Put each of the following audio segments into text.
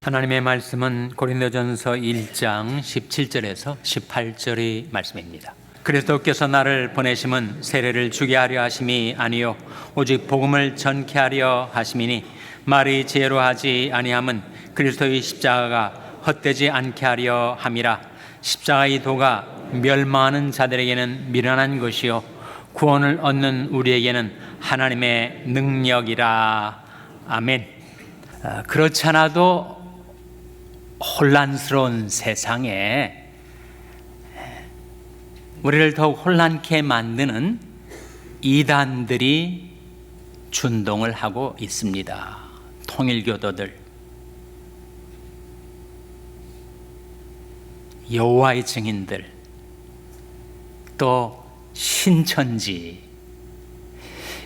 하나님의 말씀은 고린도전서 1장 17절에서 18절의 말씀입니다. 그리스도께서 나를 보내심은 세례를 주게 하려 하심이 아니요 오직 복음을 전케 하려 하심이니 말이 지혜로 하지 아니함은 그리스도의 십자가가 헛되지 않게 하려 함이라. 십자가의 도가 멸망하는 자들에게는 미련한 것이요 구원을 얻는 우리에게는 하나님의 능력이라. 아멘. 그렇지 않아도 혼란스러운 세상에 우리를 더욱 혼란케 만드는 이단들이 준동을 하고 있습니다. 통일교도들, 여호와의 증인들, 또 신천지,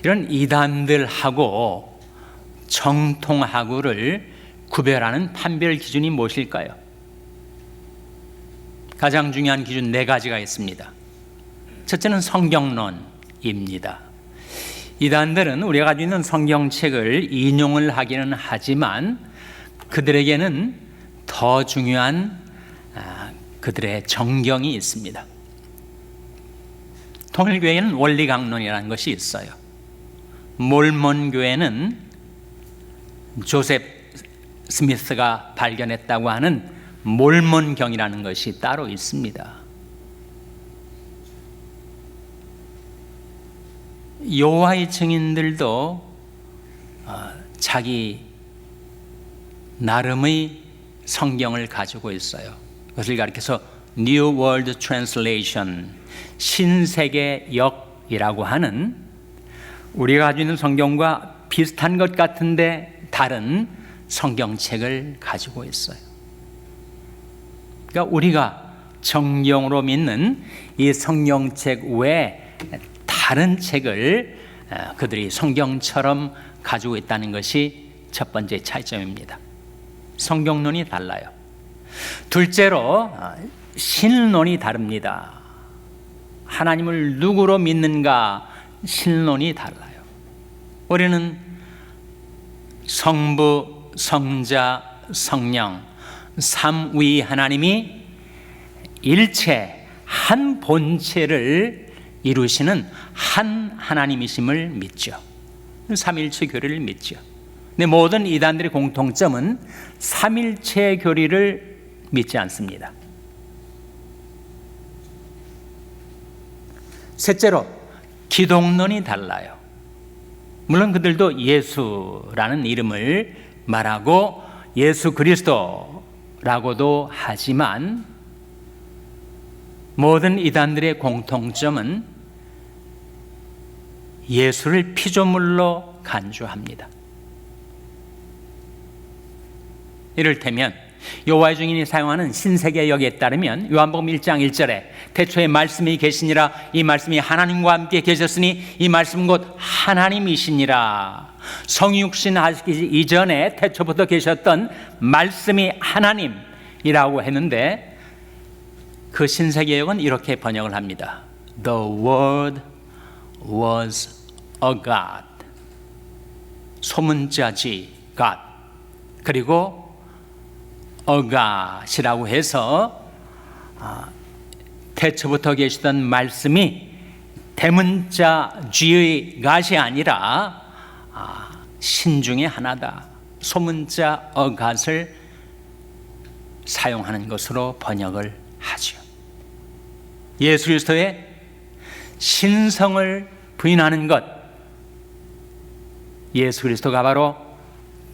이런 이단들하고 정통하고를 구별하는 판별 기준이 무엇일까요? 가장 중요한 기준 4가지가 있습니다. 첫째는 성경론입니다. 이단들은 우리가 가지고 있는 성경책을 인용을 하기는 하지만 그들에게는 더 중요한 그들의 정경이 있습니다. 통일교회에는 원리강론이라는 것이 있어요. 몰몬교회는 조셉 스미스가 발견했다고 하는 몰몬경이라는 것이 따로 있습니다. 여호와의 증인들도 자기 나름의 성경을 가지고 있어요. 그것을 가리켜서 New World Translation, 신세계역이라고 하는 우리가 가지고 있는 성경과 비슷한 것 같은데 다른 성경책을 가지고 있어요. 그러니까 우리가 정경으로 믿는 이 성경책 외에 다른 책을 그들이 성경처럼 가지고 있다는 것이 첫 번째 차이점입니다. 성경론이 달라요. 둘째로 신론이 다릅니다. 하나님을 누구로 믿는가 신론이 달라요. 우리는 성부, 성자, 성령, 삼위 하나님이 일체 한 본체를 이루시는 한 하나님이심을 믿죠. 삼일체 교리를 믿죠. 근데 모든 이단들의 공통점은 삼일체 교리를 믿지 않습니다. 셋째로 기독론이 달라요. 물론 그들도 예수라는 이름을 말하고 예수 그리스도라고도 하지만 모든 이단들의 공통점은 예수를 피조물로 간주합니다. 이를테면 여호와의 증인이 사용하는 신세계역에 따르면 요한복음 1장 1절에 태초에 말씀이 계시니라 이 말씀이 하나님과 함께 계셨으니 이 말씀 곧 하나님이시니라. 성육신 하시기 이전에 태초부터 계셨던 말씀이 하나님이라고 했는데 그 신세계역은 이렇게 번역을 합니다. The Word was a God. 소문자지 God. 그리고 어갓이라고 해서 태초부터 계시던 말씀이 대문자 G의 God이 아니라 신 중에 하나다. 소문자 어갓을 사용하는 것으로 번역을 하죠. 예수 그리스도의 신성을 부인하는 것, 예수 그리스도가 바로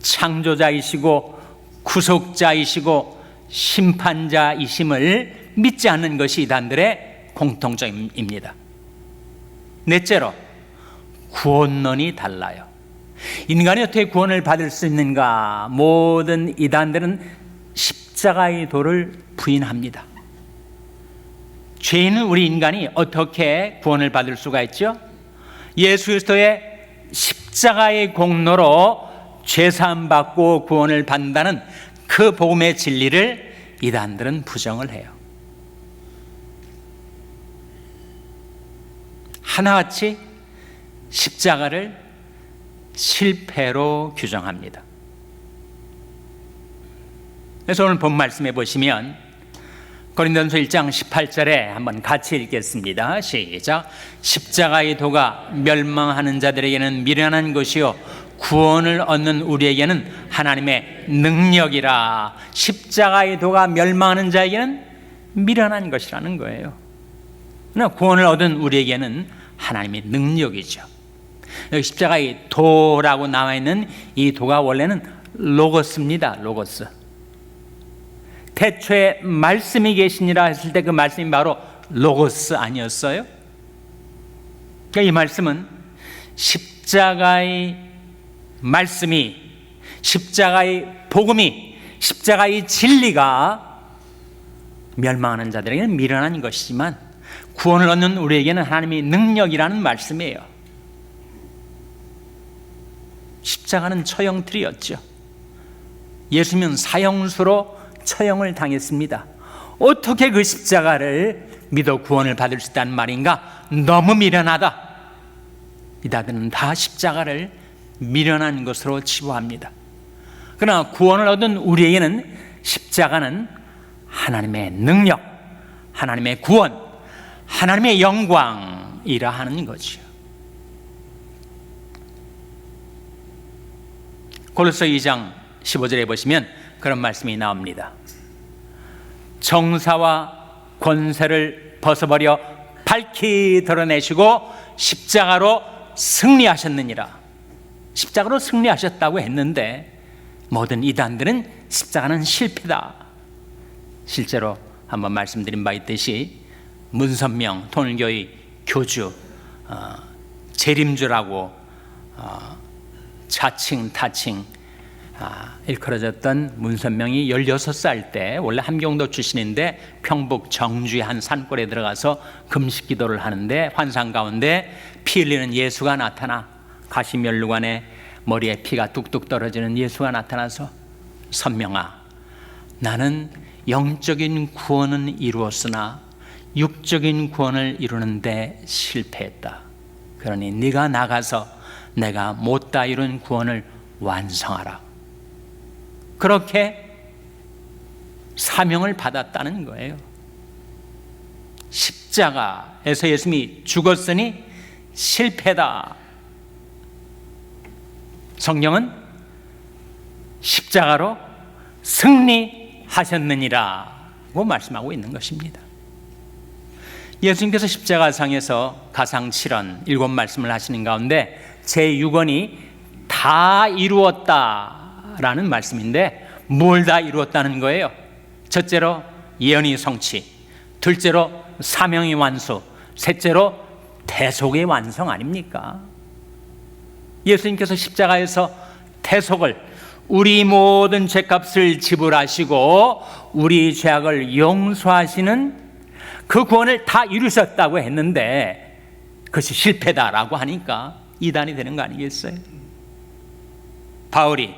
창조자이시고 구속자이시고 심판자이심을 믿지 않는 것이 이단들의 공통점입니다. 넷째로 구원론이 달라요. 인간이 어떻게 구원을 받을 수 있는가? 모든 이단들은 십자가의 도를 부인합니다. 죄인은 우리 인간이 어떻게 구원을 받을 수가 있죠? 예수 그리스도의 십자가의 공로로 죄사함 받고 구원을 받는다는 그 복음의 진리를 이단들은 부정을 해요. 하나같이 십자가를 실패로 규정합니다. 그래서 오늘 본 말씀해 보시면 고린도전서 1장 18절에 한번 같이 읽겠습니다. 시작. 십자가의 도가 멸망하는 자들에게는 미련한 것이요 구원을 얻는 우리에게는 하나님의 능력이라. 십자가의 도가 멸망하는 자에게는 미련한 것이라는 거예요. 그러나 구원을 얻은 우리에게는 하나님의 능력이죠. 여기 십자가의 도라고 나와 있는 이 도가 원래는 로고스입니다. 로고스. 태초에 말씀이 계시니라 했을 때 그 말씀이 바로 로고스 아니었어요? 그러니까 이 말씀은 십자가의 말씀이, 십자가의 복음이, 십자가의 진리가 멸망하는 자들에게는 미련한 것이지만 구원을 얻는 우리에게는 하나님의 능력이라는 말씀이에요. 십자가는 처형틀이었죠. 예수님은 사형수로 처형을 당했습니다. 어떻게 그 십자가를 믿어 구원을 받을 수 있다는 말인가? 너무 미련하다. 이다들은 다 십자가를 미련한 것으로 치부합니다. 그러나 구원을 얻은 우리에게는 십자가는 하나님의 능력, 하나님의 구원, 하나님의 영광이라 하는 거죠. 골로새 2장 15절에 보시면 그런 말씀이 나옵니다. 정사와 권세를 벗어버려 밝히 드러내시고 십자가로 승리하셨느니라. 십자가로 승리하셨다고 했는데 모든 이단들은 십자가는 실패다. 실제로 한번 말씀드린 바 있듯이 문선명 통일교의 교주 재림주라고 자칭 타칭 일컬어졌던 문선명이 16살 때 원래 함경도 출신인데 평북 정주의 한 산골에 들어가서 금식기도를 하는데 환상 가운데 피 흘리는 예수가 나타나 가시면류관에 머리에 피가 뚝뚝 떨어지는 예수가 나타나서 선명아, 나는 영적인 구원은 이루었으나 육적인 구원을 이루는데 실패했다. 그러니 네가 나가서 내가 못다 이룬 구원을 완성하라. 그렇게 사명을 받았다는 거예요. 십자가에서 예수님이 죽었으니 실패다. 성경은 십자가로 승리하셨느니라고 말씀하고 있는 것입니다. 예수님께서 십자가상에서 가상 7원 7말씀을 하시는 가운데 제6원이 다 이루었다라는 말씀인데 뭘 다 이루었다는 거예요? 첫째로 예언이 성취, 둘째로 사명이 완수, 셋째로 대속의 완성 아닙니까? 예수님께서 십자가에서 대속을, 우리 모든 죄값을 지불하시고 우리 죄악을 용서하시는 그 구원을 다 이루셨다고 했는데 그것이 실패다라고 하니까 이단이 되는 거 아니겠어요? 바울이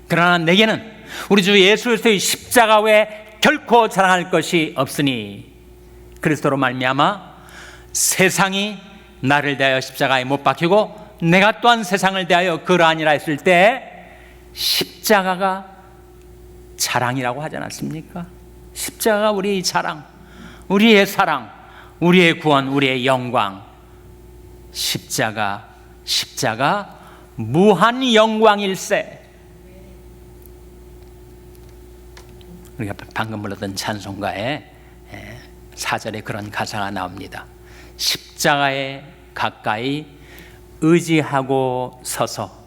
그러나 내게는 우리 주 예수 그리스도의 십자가 외에 결코 자랑할 것이 없으니 그리스도로 말미암아 세상이 나를 대하여 십자가에 못 박히고 내가 또한 세상을 대하여 그러하니라 했을 때 십자가가 자랑이라고 하지 않았습니까? 십자가가 우리의 자랑, 우리의 사랑, 우리의 구원, 우리의 영광. 십자가 무한 영광일세. 우리가 방금 불렀던 찬송가에 4절에 그런 가사가 나옵니다. 십자가에 가까이 의지하고 서서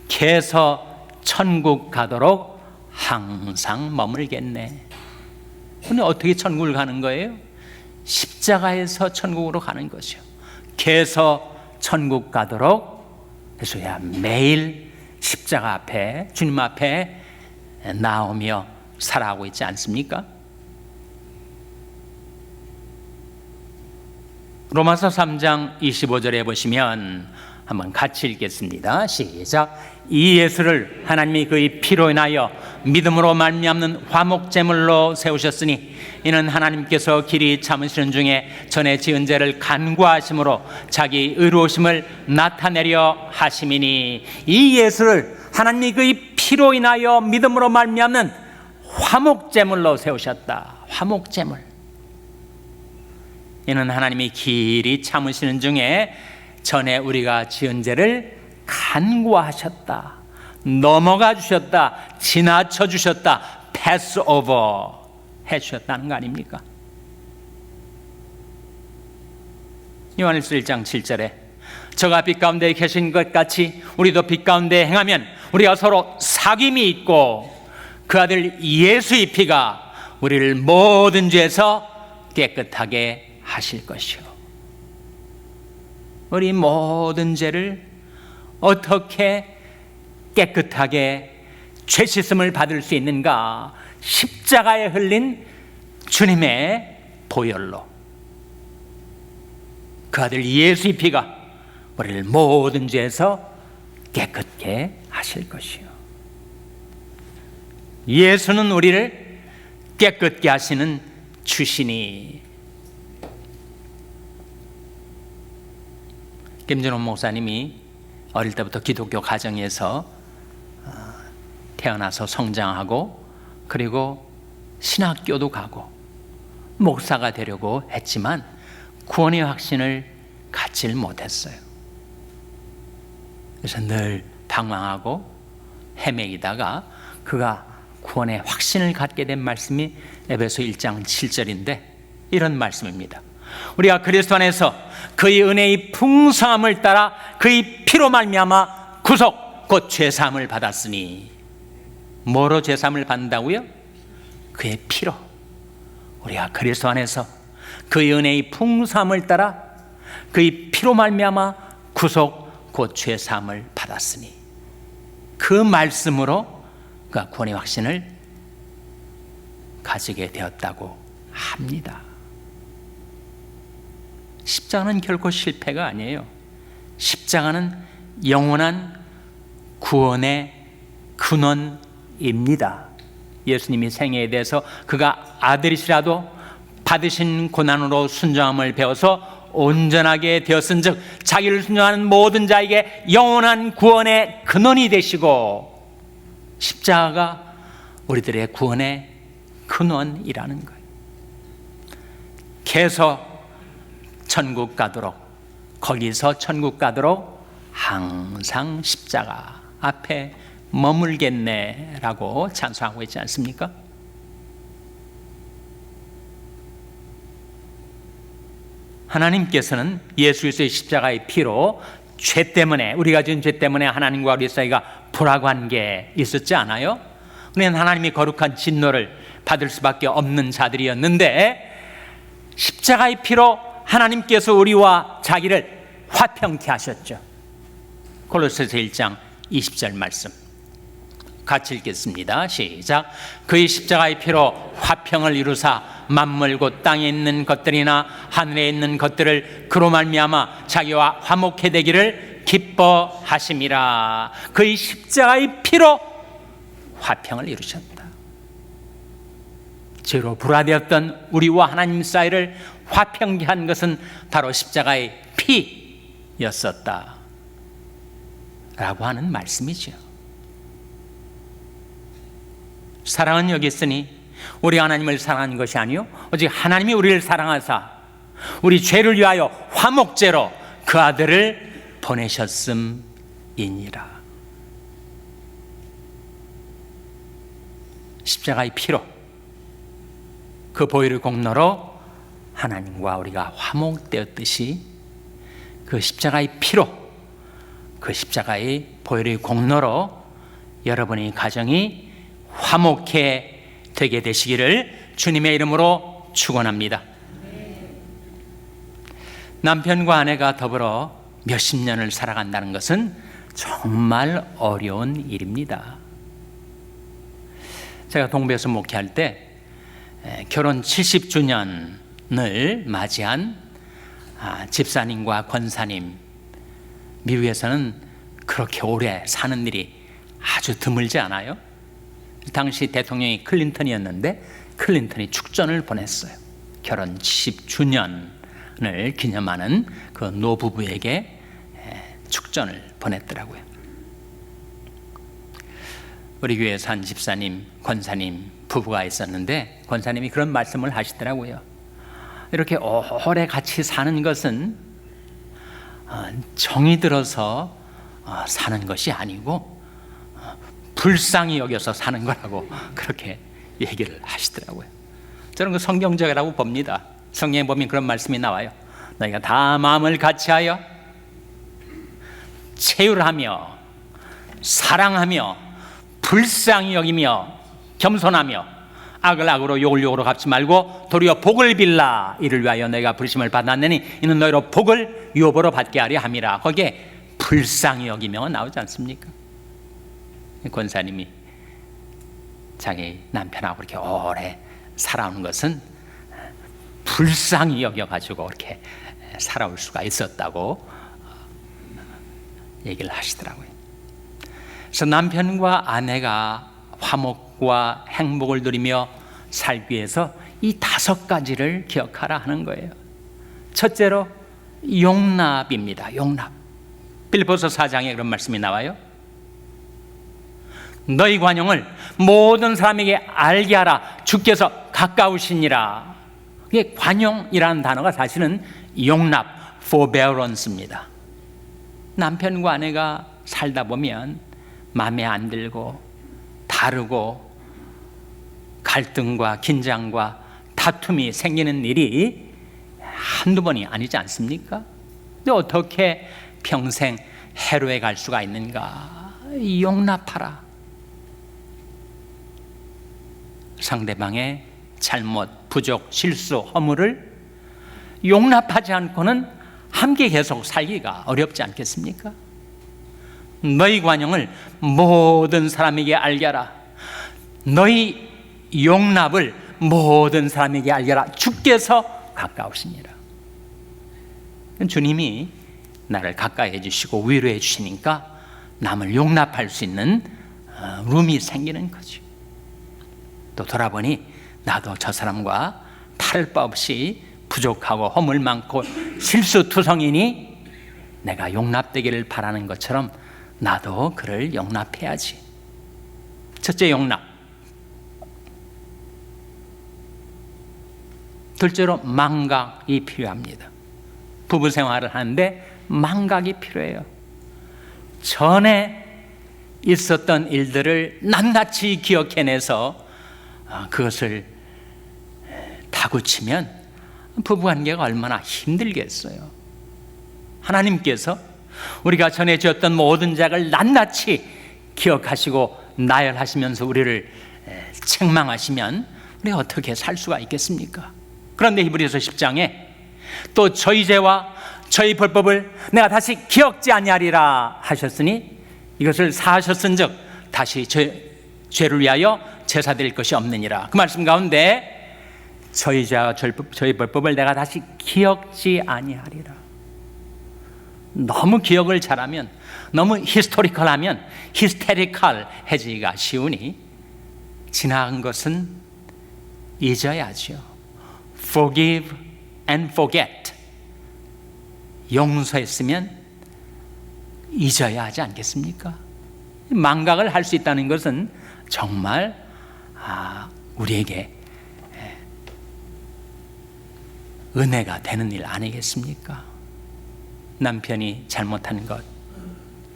개서 천국 가도록 항상 머물겠네. 근데 어떻게 천국을 가는 거예요? 십자가에서 천국으로 가는 것이요. 개서 천국 가도록 해서야 매일 십자가 앞에 주님 앞에 나오며 살아가고 있지 않습니까? 로마서 3장 25절에 보시면 한번 같이 읽겠습니다. 시작. 이 예수를 하나님이 그의 피로 인하여 믿음으로 말미암는 화목제물로 세우셨으니 이는 하나님께서 길이 참으시는 중에 전에 지은 죄를 간구하심으로 자기 의로우심을 나타내려 하심이니 이 예수를 하나님이 그의 피로 인하여 믿음으로 말미암는 화목제물로 세우셨다. 화목제물. 이는 하나님이 길이 참으시는 중에 전에 우리가 지은 죄를 간구하셨다. 넘어가 주셨다. 지나쳐 주셨다. 패스 오버 해 주셨다는 거 아닙니까? 요한일서 1장 7절에 저가 빛 가운데 계신 것 같이 우리도 빛 가운데 행하면 우리가 서로 사귐이 있고 그 아들 예수의 피가 우리를 모든 죄에서 깨끗하게 하실 것이요. 우리 모든 죄를 어떻게 깨끗하게 죄 씻음을 받을 수 있는가? 십자가에 흘린 주님의 보혈로 그 아들 예수의 피가 우리를 모든 죄에서 깨끗게 하실 것이요. 예수는 우리를 깨끗게 하시는 주시니. 김준호 목사님이 어릴 때부터 기독교 가정에서 태어나서 성장하고 그리고 신학교도 가고 목사가 되려고 했지만 구원의 확신을 갖질 못했어요. 그래서 늘 방황하고 헤매이다가 그가 구원의 확신을 갖게 된 말씀이 에베소 1장 7절인데 이런 말씀입니다. 우리가 그리스도 안에서 그의 은혜의 풍성함을 따라 그의 피로 말미암아 구속 곧 죄사함을 받았으니. 뭐로 죄사함을 받는다고요? 그의 피로. 우리가 그리스도 안에서 그의 은혜의 풍성함을 따라 그의 피로 말미암아 구속 곧 죄사함을 받았으니. 그 말씀으로 그가 구원의 확신을 가지게 되었다고 합니다. 십자가는 결코 실패가 아니에요. 십자가는 영원한 구원의 근원입니다. 예수님이 생애에 대해서 그가 아들이시라도 받으신 고난으로 순종함을 배워서 온전하게 되었은즉 자기를 순종하는 모든 자에게 영원한 구원의 근원이 되시고, 십자가가 우리들의 구원의 근원이라는 거예요. 개서 천국 가도록, 거기서 천국 가도록 항상 십자가 앞에 머물겠네 라고 찬송하고 있지 않습니까? 하나님께서는 예수 그리스도의 십자가의 피로 죄 때문에, 우리가 지은 죄 때문에 하나님과 우리 사이가 불화관계 있었지 않아요? 우리는 하나님이 거룩한 진노를 받을 수밖에 없는 자들이었는데 십자가의 피로 하나님께서 우리와 자기를 화평케 하셨죠. 골로새서 1장 20절 말씀 같이 읽겠습니다. 시작. 그의 십자가의 피로 화평을 이루사 만물 곧 땅에 있는 것들이나 하늘에 있는 것들을 그로 말미암아 자기와 화목해 되기를 기뻐하심이라. 그의 십자가의 피로 화평을 이루셨다. 죄로 불화되었던 우리와 하나님 사이를 화평케 한 것은 바로 십자가의 피였었다 라고 하는 말씀이죠. 사랑은 여기 있으니 우리 하나님을 사랑하는 것이 아니요 오직 하나님이 우리를 사랑하사 우리 죄를 위하여 화목제로 그 아들을 보내셨음이니라. 십자가의 피로, 그 보혈의 공로로 하나님과 우리가 화목되었듯이 그 십자가의 피로, 그 십자가의 보혈의 공로로 여러분의 가정이 화목해 되게 되시기를 주님의 이름으로 축원합니다. 남편과 아내가 더불어 몇십 년을 살아간다는 것은 정말 어려운 일입니다. 제가 동부에서 목회할 때 결혼 70주년을 맞이한 집사님과 권사님, 미국에서는 그렇게 오래 사는 일이 아주 드물지 않아요? 당시 대통령이 클린턴이었는데 클린턴이 축전을 보냈어요. 결혼 70주년을 기념하는 그 노부부에게 축전을 보냈더라고요. 우리 교회 산 집사님, 권사님 부부가 있었는데 권사님이 그런 말씀을 하시더라고요. 이렇게 오래 같이 사는 것은 정이 들어서 사는 것이 아니고 불쌍히 여겨서 사는 거라고 그렇게 얘기를 하시더라고요. 저는 그 성경적이라고 봅니다. 성경에 보면 그런 말씀이 나와요. 너희가 다 마음을 같이하여 체휼하며 사랑하며 불쌍히 여기며 겸손하며 악을 악으로 욕을 욕으로 갚지 말고 도리어 복을 빌라. 이를 위하여 너희가 부르심을 받았느니 이는 너희로 복을 유업으로 받게 하려 함이라. 거기에 불쌍히 여기며 나오지 않습니까? 권사님이 자기 남편하고 그렇게 오래 살아오는 것은 불쌍히 여겨가지고 이렇게 살아올 수가 있었다고 얘기를 하시더라고요. 그래서 남편과 아내가 화목과 행복을 누리며 살기 위해서 이 5가지를 기억하라 하는 거예요. 첫째로 용납입니다. 용납. 빌립보서 4장에 그런 말씀이 나와요. 너희 관용을 모든 사람에게 알게 하라. 주께서 가까우시니라. 이게 관용이라는 단어가 사실은 용납, forbearance입니다. 남편과 아내가 살다 보면 마음에 안 들고 다르고 갈등과 긴장과 다툼이 생기는 일이 한두 번이 아니지 않습니까? 근데 어떻게 평생 해로해 갈 수가 있는가? 용납하라. 상대방의 잘못, 부족, 실수, 허물을 용납하지 않고는 함께 계속 살기가 어렵지 않겠습니까? 너희 관용을 모든 사람에게 알게 하라. 너희 용납을 모든 사람에게 알게 하라. 주께서 가까우시니라. 주님이 나를 가까이 해주시고 위로해 주시니까 남을 용납할 수 있는 룸이 생기는 거죠. 또 돌아보니 나도 저 사람과 다를 바 없이 부족하고 허물 많고 실수투성이니 내가 용납되기를 바라는 것처럼 나도 그를 용납해야지. 첫째, 용납. 둘째로 망각이 필요합니다. 부부 생활을 하는데 망각이 필요해요. 전에 있었던 일들을 낱낱이 기억해내서 그것을 다그치면 부부관계가 얼마나 힘들겠어요. 하나님께서 우리가 전에 지었던 모든 죄악을 낱낱이 기억하시고 나열하시면서 우리를 책망하시면 우리가 어떻게 살 수가 있겠습니까? 그런데 히브리서 10장에 또 저희 죄와 저희 벌법을 내가 다시 기억지 아니하리라 하셨으니 이것을 사하셨은즉 다시 죄를 위하여 제사 드릴 것이 없느니라. 그 말씀 가운데 저희 죄와 저희 벌법을 내가 다시 기억지 아니하리라. 너무 기억을 잘하면, 너무 히스토리컬하면 히스테리컬해지기가 쉬우니 지나간 것은 잊어야죠. Forgive and forget. 용서했으면 잊어야 하지 않겠습니까? 망각을 할 수 있다는 것은 정말 우리에게 은혜가 되는 일 아니겠습니까? 남편이 잘못하는 것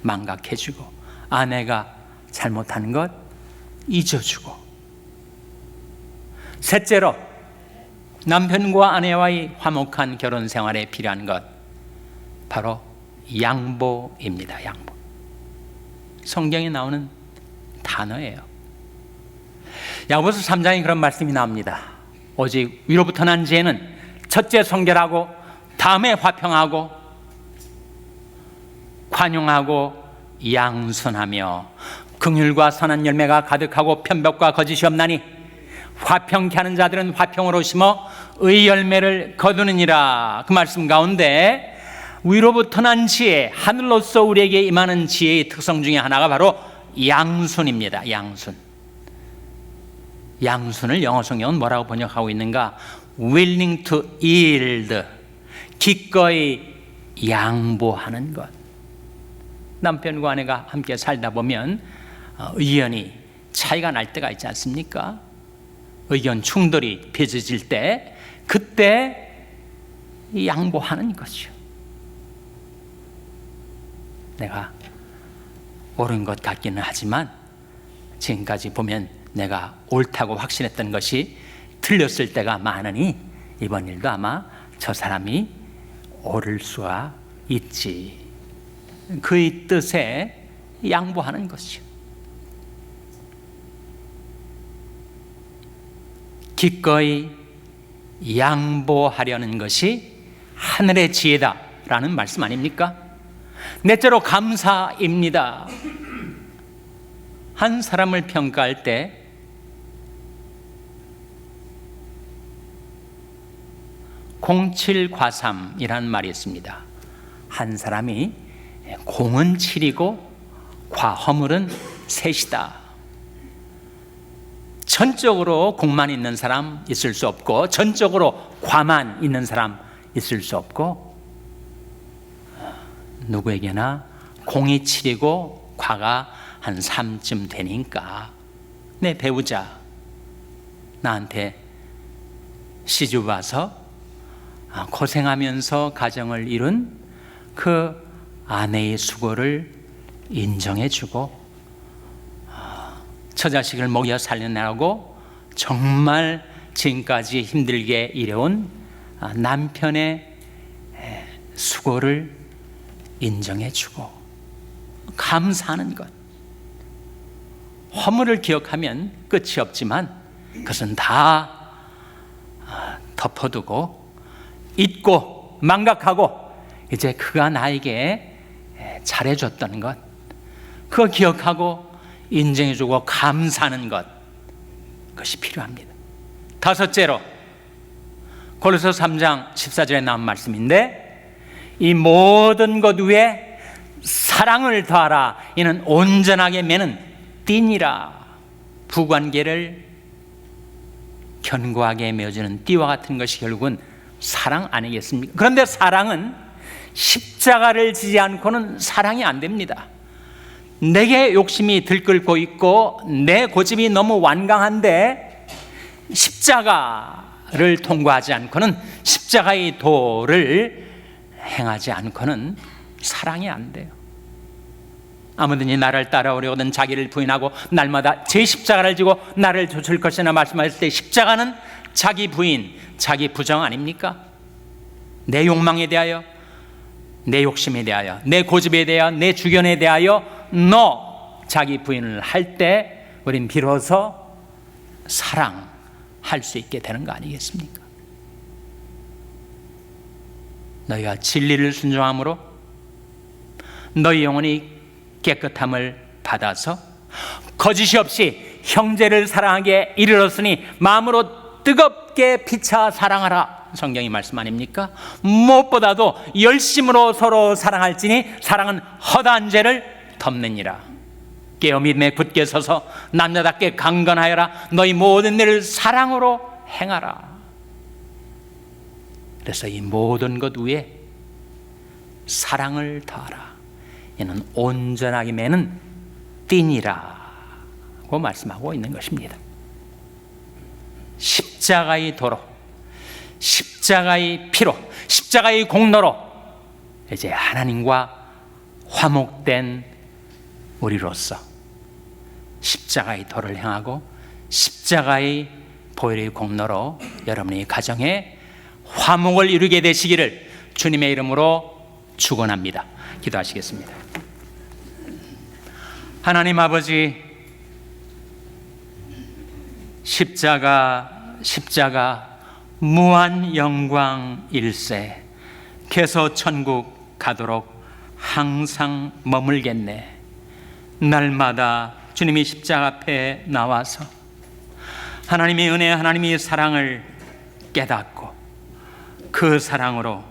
망각해주고 아내가 잘못하는 것 잊어주고. 셋째로 남편과 아내와의 화목한 결혼 생활에 필요한 것 바로 양보입니다. 양보. 성경에 나오는 단어예요. 야고보서 3장에 그런 말씀이 나옵니다. 오직 위로부터 난 지혜는 첫째 성결하고 다음에 화평하고 관용하고 양선하며 긍휼과 선한 열매가 가득하고 편벽과 거짓이 없나니 화평케 하는 자들은 화평으로 심어 의 열매를 거두느니라. 그 말씀 가운데 위로부터 난 지혜, 하늘로서 우리에게 임하는 지혜의 특성 중에 하나가 바로 양순입니다. 양순. 양순을 영어 성경은 뭐라고 번역하고 있는가? willing to yield, 기꺼이 양보하는 것. 남편과 아내가 함께 살다 보면 의연히 차이가 날 때가 있지 않습니까? 의견 충돌이 빚어질 때 그때 양보하는 것이요. 내가 옳은 것 같기는 하지만 지금까지 보면 내가 옳다고 확신했던 것이 틀렸을 때가 많으니 이번 일도 아마 저 사람이 옳을 수가 있지. 그의 뜻에 양보하는 것이요. 기꺼이 양보하려는 것이 하늘의 지혜다라는 말씀 아닙니까? 넷째로 감사입니다. 한 사람을 평가할 때 공칠과삼이라는 말이 있습니다. 한 사람이 공은 7이고 과허물은 3이다. 전적으로 공만 있는 사람 있을 수 없고 전적으로 과만 있는 사람 있을 수 없고 누구에게나 공이 7이고 과가 한 3쯤 되니까 내 배우자 나한테 시집 와서 고생하면서 가정을 이룬 그 아내의 수고를 인정해주고 처자식을 먹여 살려내라고 정말 지금까지 힘들게 일해온 남편의 수고를 인정해주고 감사하는 것. 허물을 기억하면 끝이 없지만 그것은 다 덮어두고 잊고 망각하고 이제 그가 나에게 잘해줬던 것 그거 기억하고 인정해주고 감사하는 것 그것이 필요합니다. 다섯째로 고린도서 3장 14절에 나온 말씀인데 이 모든 것 위에 사랑을 더하라. 이는 온전하게 매는 띠니라. 부관계를 견고하게 메어주는 띠와 같은 것이 결국은 사랑 아니겠습니까? 그런데 사랑은 십자가를 지지 않고는 사랑이 안 됩니다. 내게 욕심이 들끓고 있고 내 고집이 너무 완강한데 십자가를 통과하지 않고는 십자가의 도를 행하지 않고는 사랑이 안 돼요. 아무든지 나를 따라오려거든 자기를 부인하고 날마다 제 십자가를 지고 나를 좇을 것이나 말씀하실 때 십자가는 자기 부인, 자기 부정 아닙니까? 내 욕망에 대하여, 내 욕심에 대하여, 내 고집에 대하여, 내 주견에 대하여 너 자기 부인을 할 때 우린 비로소 사랑할 수 있게 되는 거 아니겠습니까? 너희가 진리를 순종함으로 너희 영혼이 깨끗함을 받아서 거짓이 없이 형제를 사랑하게 이르렀으니 마음으로 뜨겁게 피차 사랑하라. 성경이 말씀 아닙니까? 무엇보다도 열심으로 서로 사랑할지니 사랑은 허다한 죄를 덮느니라. 깨어 믿음에 굳게 서서 남자답게 강건하여라. 너희 모든 일을 사랑으로 행하라. 그래서 이 모든 것 위에 사랑을 더하라. 이는 온전하게 매는 띠니라고 말씀하고 있는 것입니다. 십자가의 도로, 십자가의 피로, 십자가의 공로로 이제 하나님과 화목된 우리로서 십자가의 도를 행하고 십자가의 보혈의 공로로 여러분의 가정에 화목을 이루게 되시기를 주님의 이름으로 축원합니다. 기도하시겠습니다. 하나님 아버지, 십자가 무한 영광 일세 개서 천국 가도록 항상 머물겠네. 날마다 주님이 십자가 앞에 나와서 하나님의 은혜, 하나님의 사랑을 깨닫고 그 사랑으로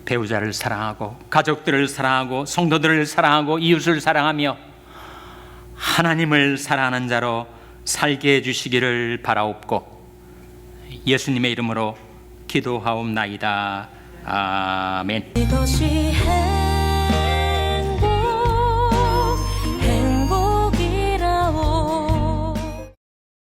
배우자를 사랑하고 가족들을 사랑하고 성도들을 사랑하고 이웃을 사랑하며 하나님을 사랑하는 자로 살게 해주시기를 바라옵고 예수님의 이름으로 기도하옵나이다. 아멘.